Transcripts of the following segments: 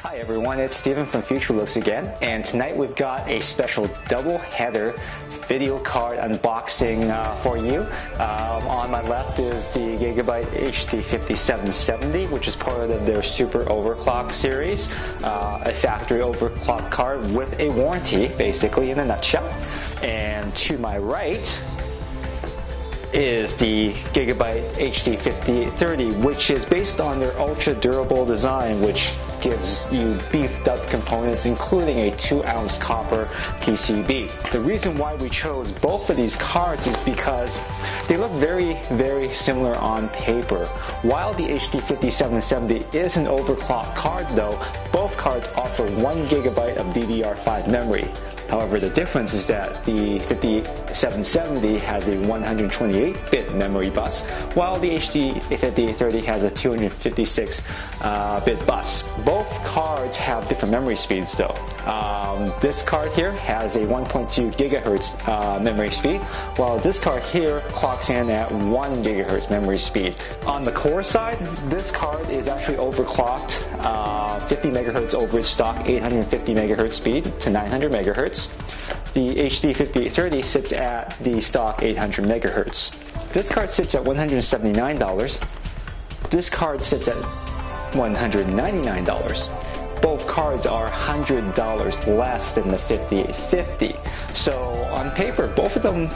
Hi everyone, it's Steven from Futurelooks again, and tonight we've got a special double header video card unboxing for you. On my left is the Gigabyte HD5770, which is part of their Super Overclock series, a factory overclock card with a warranty, basically in a nutshell. And to my right is the Gigabyte HD5030, which is based on their ultra durable design, which gives you beefed up components including a 2-ounce copper PCB. The reason why we chose both of these cards is because they look very similar on paper. While the HD5770 is an overclock card though, both cards offer 1 gigabyte of DDR5 memory. However, the difference is that the 5770 has a 128-bit memory bus, while the HD5030 has a 256-bit bus. Both cards have different memory speeds though. This card here has a 1.2 gigahertz memory speed, while this card here clocks in at 1 gigahertz memory speed. On the core side, this card is actually overclocked 50 megahertz over its stock 850 megahertz speed to 900 megahertz. The HD5030 sits at the stock 800 megahertz. This card sits at $179. This card sits at $199. Both cards are $100 less than the 5850. So on paper, both of them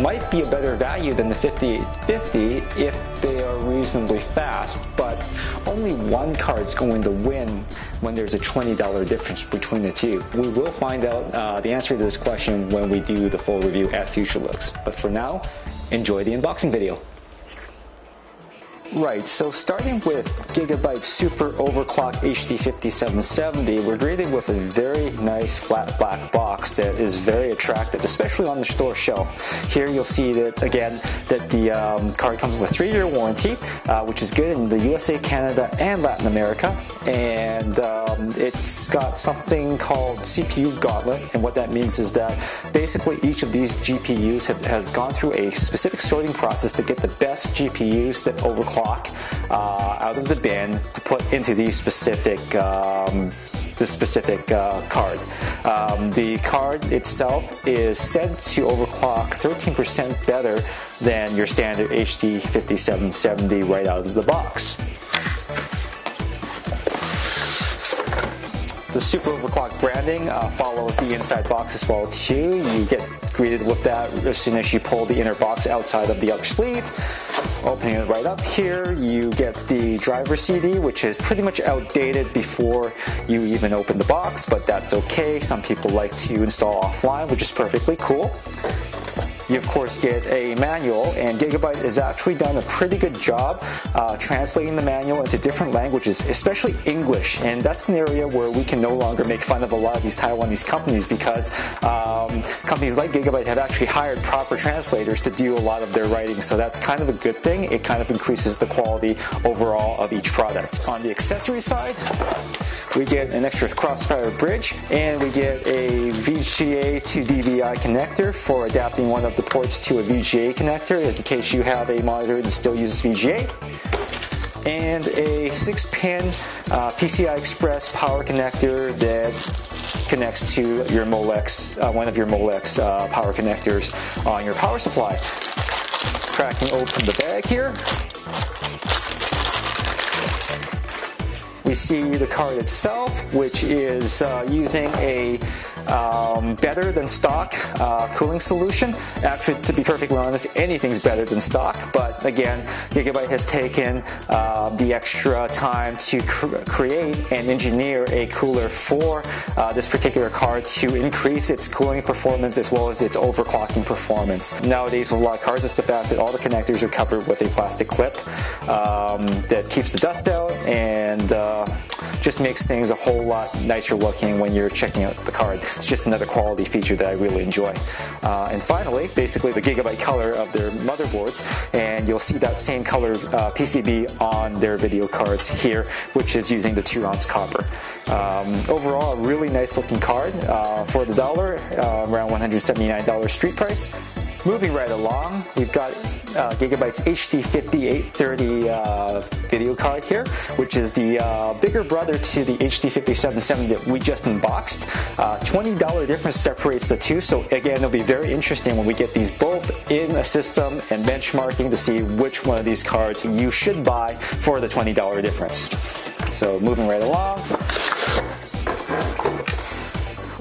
might be a better value than the 5850 if they are reasonably fast, but only one card's going to win when there's a $20 difference between the two. We will find out the answer to this question when we do the full review at Futurelooks. But for now, enjoy the unboxing video. Right, so starting with Gigabyte Super Overclock HD5770, we're greeted with a very nice flat black box that is very attractive, especially on the store shelf. Here you'll see that, again, that the card comes with a 3-year warranty, which is good in the USA, Canada, and Latin America. And it's got something called CPU Gauntlet, and what that means is that basically each of these GPUs has gone through a specific sorting process to get the best GPUs that overclock out of the bin to put into these specific card. The card itself is said to overclock 13% better than your standard HD5770 right out of the box. The Super Overclock branding follows the inside box as well too. You get greeted with that as soon as you pull the inner box outside of the outer sleeve. Opening it right up here, you get the driver CD, which is pretty much outdated before you even open the box, but that's okay. Some people like to install offline, which is perfectly cool. You of course get a manual, and Gigabyte has actually done a pretty good job translating the manual into different languages, especially English, and that's an area where we can no longer make fun of a lot of these Taiwanese companies because companies like Gigabyte have actually hired proper translators to do a lot of their writing, so that's kind of a good thing. It kind of increases the quality overall of each product. On the accessory side, we get an extra Crossfire bridge, and we get a VGA to DVI connector for adapting one of the ports to a VGA connector in case you have a monitor that still uses VGA, and a 6-pin PCI Express power connector that connects to your Molex, one of your Molex power connectors on your power supply. Cracking open the bag here, we see the card itself, which is using a better than stock cooling solution. Actually, to be perfectly honest, anything's better than stock, but again, Gigabyte has taken the extra time to create and engineer a cooler for this particular card to increase its cooling performance as well as its overclocking performance. Nowadays with a lot of cards, it's the fact that all the connectors are covered with a plastic clip that keeps the dust out and just makes things a whole lot nicer looking when you're checking out the card. It's just another quality feature that I really enjoy. And finally, basically the Gigabyte color of their motherboards, and you'll see that same color PCB on their video cards here, which is using the 2-ounce copper. Overall, a really nice looking card for the dollar, around $179 street price. Moving right along, we've got Gigabyte's HD5830 video card here, which is the bigger brother to the HD5770 that we just unboxed. $20 difference separates the two, so again, it'll be very interesting when we get these both in a system and benchmarking to see which one of these cards you should buy for the $20 difference. So moving right along,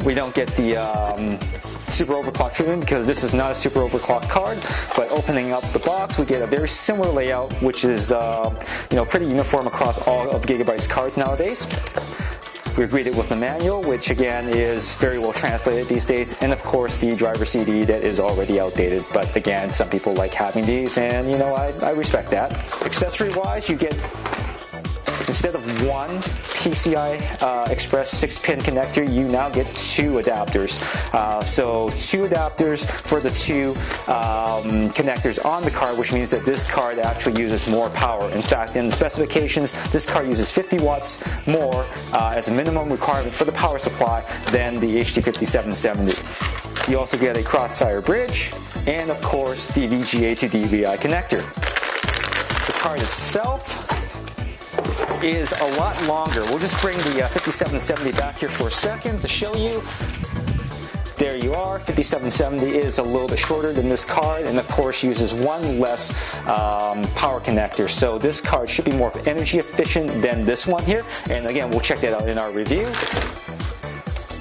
we don't get the super overclock treatment because this is not a super overclock card, but opening up the box we get a very similar layout, which is pretty uniform across all of Gigabyte's cards nowadays. We're greeted with the manual, which again is very well translated these days, and of course the driver CD that is already outdated, but again, some people like having these, and I respect that. Accessory wise, you get, instead of one PCI Express 6-pin connector, you now get two adapters. So two adapters for the two connectors on the card, which means that this card actually uses more power. In fact, in the specifications, this card uses 50 watts more as a minimum requirement for the power supply than the HD5770. You also get a crossfire bridge, and of course the VGA to DVI connector. The card itself is a lot longer. We'll just bring the 5770 back here for a second to show you. There you are. 5770 is a little bit shorter than this card, and of course uses one less power connector. So this card should be more energy efficient than this one here. And again, we'll check that out in our review.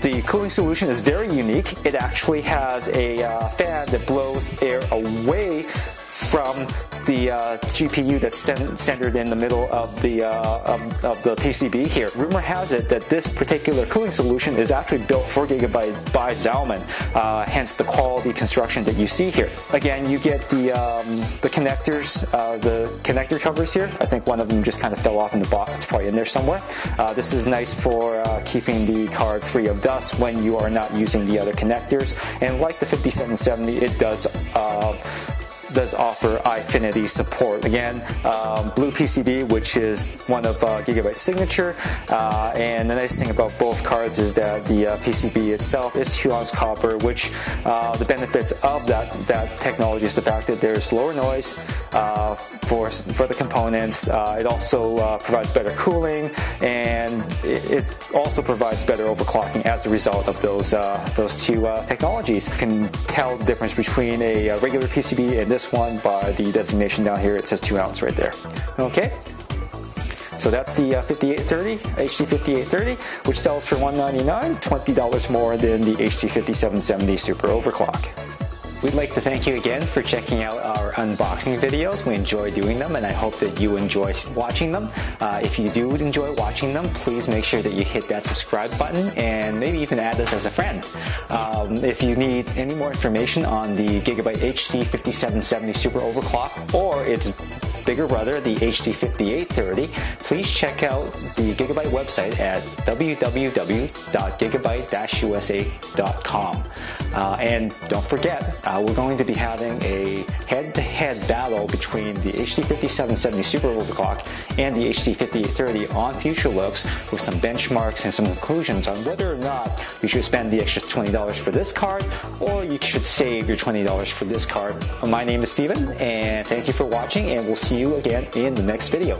The cooling solution is very unique. It actually has a fan that blows air away from the GPU that's centered in the middle of the PCB here. Rumor has it that this particular cooling solution is actually built for Gigabyte by Zalman, hence the quality construction that you see here. Again, you get the connectors, the connector covers here. I think one of them just kind of fell off in the box. It's probably in there somewhere. This is nice for keeping the card free of dust when you are not using the other connectors. And like the 5770, it does offer Eyefinity support. Again, blue PCB, which is one of Gigabyte's signature, and the nice thing about both cards is that the PCB itself is 2-ounce copper, which the benefits of that technology is the fact that there's lower noise for the components. It also provides better cooling, and it also provides better overclocking as a result of those two technologies. You can tell the difference between a regular PCB and this one by the designation down here. It says 2-ounce right there. Okay, so that's the HD5830, which sells for $199, $20 more than the HD5770 Super Overclock. We'd like to thank you again for checking out our unboxing videos. We enjoy doing them, and I hope that you enjoy watching them. If you do enjoy watching them, please make sure that you hit that subscribe button and maybe even add us as a friend. If you need any more information on the Gigabyte HD5770 Super Overclock or its bigger brother, the HD5830, please check out the Gigabyte website at www.gigabyte-usa.com. And don't forget, we're going to be having a head-to-head battle between the HD5770 Super Overclock and the HD5830 on Futurelooks, with some benchmarks and some conclusions on whether or not you should spend the extra $20 for this card, or you should save your $20 for this card. My name is Steven, and thank you for watching, and we'll see you again in the next video.